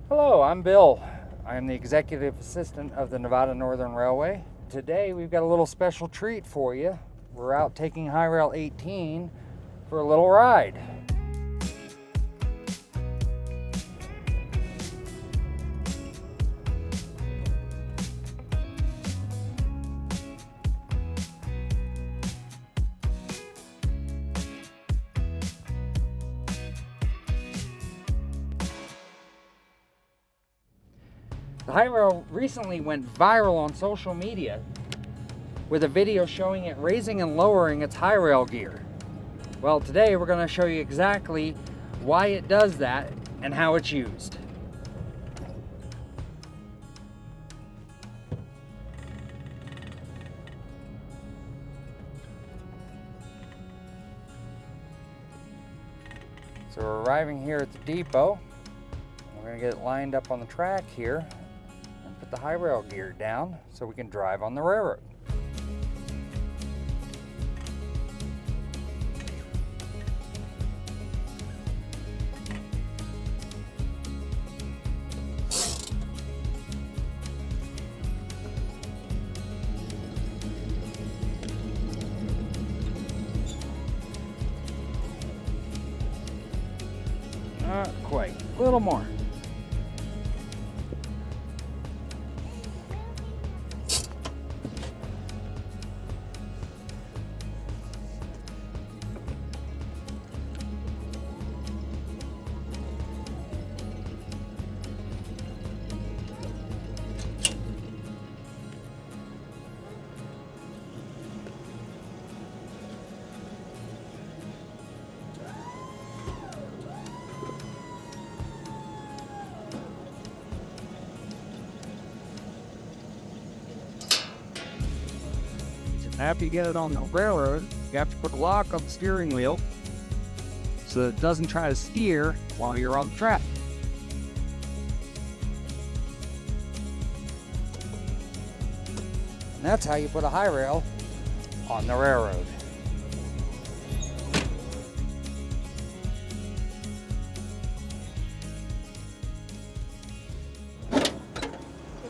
Hello, I'm Bill. I'm the executive assistant of the Nevada Northern Railway. Today we've got a little special treat for you. We're out taking Highrail 18 for a little ride. The Highrail recently went viral on social media with a video showing it raising and lowering its Highrail gear. Well, today we're going to show you exactly why it does that and how it's used. So we're arriving here at the depot. We're going to get it lined up on the track here. Put the Highrail gear down so we can drive on the railroad. Not quite, a little more. After you get it on the railroad, you have to put a lock on the steering wheel so that it doesn't try to steer while you're on the track. And that's how you put a Highrail on the railroad.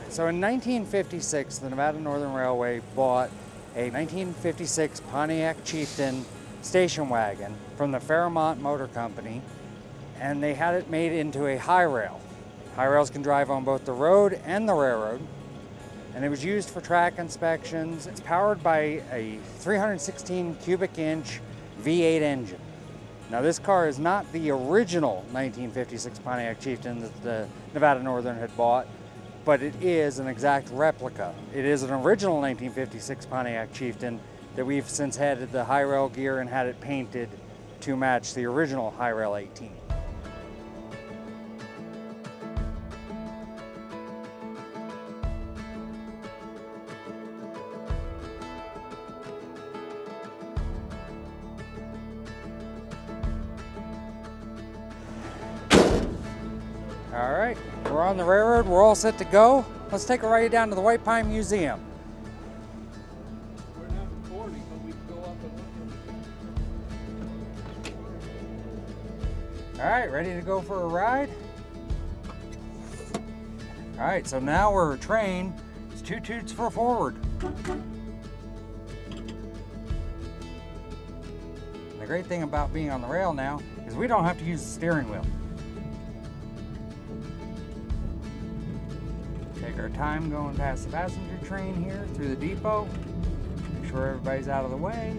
So in 1956, the Nevada Northern Railway bought a 1956 Pontiac Chieftain station wagon from the Fairmont Motor Company, and they had it made into a Highrail. Highrails can drive on both the road and the railroad, and it was used for track inspections. It's powered by a 316 cubic inch V8 engine. Now this car is not the original 1956 Pontiac Chieftain that the Nevada Northern had bought, but it is an exact replica. It is an original 1956 Pontiac Chieftain that we've since added the Highrail gear and had it painted to match the original Highrail 18. All right, we're on the railroad, we're all set to go. Let's take a ride down to the White Pine Museum. We're not recording, but we can go up and look. All right, ready to go for a ride? All right, so now we're trained. It's 2 toots for forward. The great thing about being on the rail now is we don't have to use the steering wheel. Take our time going past the passenger train here through the depot. Make sure everybody's out of the way.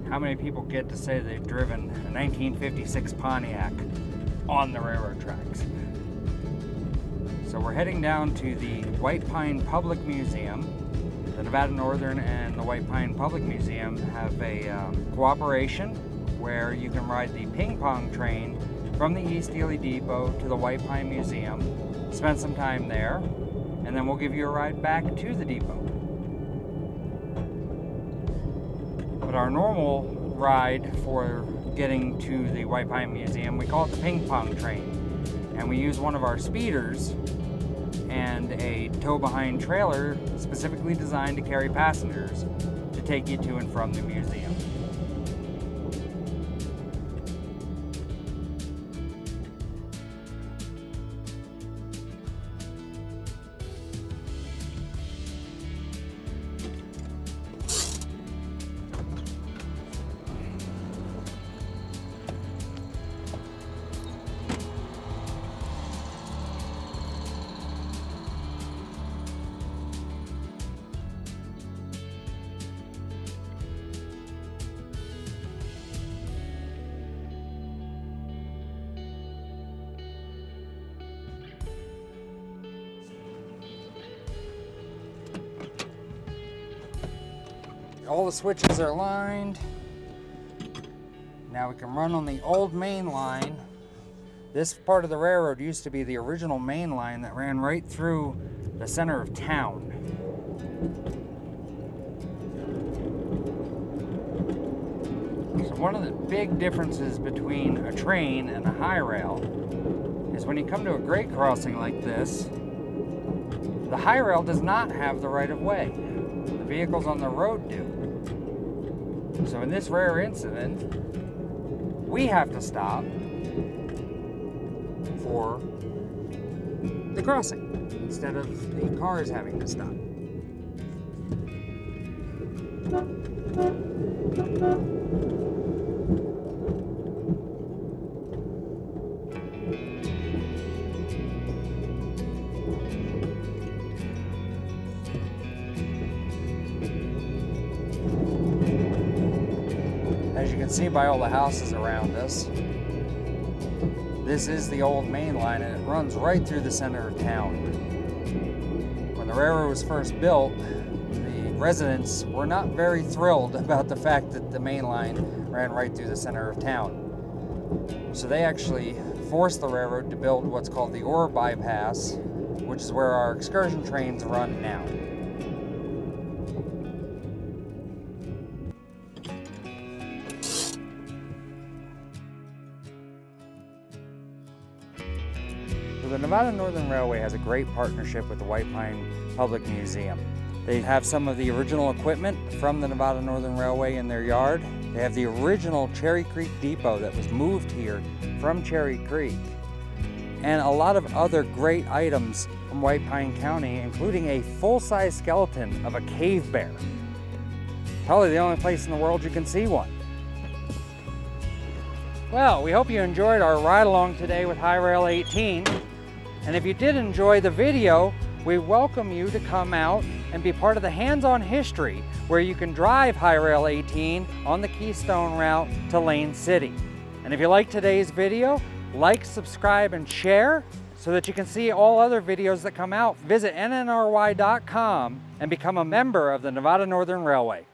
How many people get to say they've driven a 1956 Pontiac on the railroad tracks? So we're heading down to the White Pine Public Museum. The Nevada Northern and the White Pine Public Museum have a cooperation where you can ride the ping pong train from the East Ely Depot to the White Pine Museum, spend some time there, and then we'll give you a ride back to the depot. But our normal ride for getting to the White Pine Museum. We call it the ping pong train. And we use one of our speeders and a tow-behind trailer specifically designed to carry passengers to take you to and from the museum. All the switches are lined. Now we can run on the old main line. This part of the railroad used to be the original main line that ran right through the center of town. So one of the big differences between a train and a high rail is when you come to a grade crossing like this, the high rail does not have the right of way. The vehicles on the road do. So in this rare incident, we have to stop for the crossing instead of the cars having to stop. As you can see by all the houses around us, this is the old main line and it runs right through the center of town. When the railroad was first built, the residents were not very thrilled about the fact that the main line ran right through the center of town. So they actually forced the railroad to build what's called the ore bypass, which is where our excursion trains run now. The Nevada Northern Railway has a great partnership with the White Pine Public Museum. They have some of the original equipment from the Nevada Northern Railway in their yard. They have the original Cherry Creek Depot that was moved here from Cherry Creek, and a lot of other great items from White Pine County, including a full-size skeleton of a cave bear. Probably the only place in the world you can see one. Well, we hope you enjoyed our ride along today with Highrail 18. And if you did enjoy the video, we welcome you to come out and be part of the hands-on history where you can drive Highrail 18 on the Keystone route to Lane City. And if you like today's video, like, subscribe, and share so that you can see all other videos that come out. Visit NNRY.com and become a member of the Nevada Northern Railway.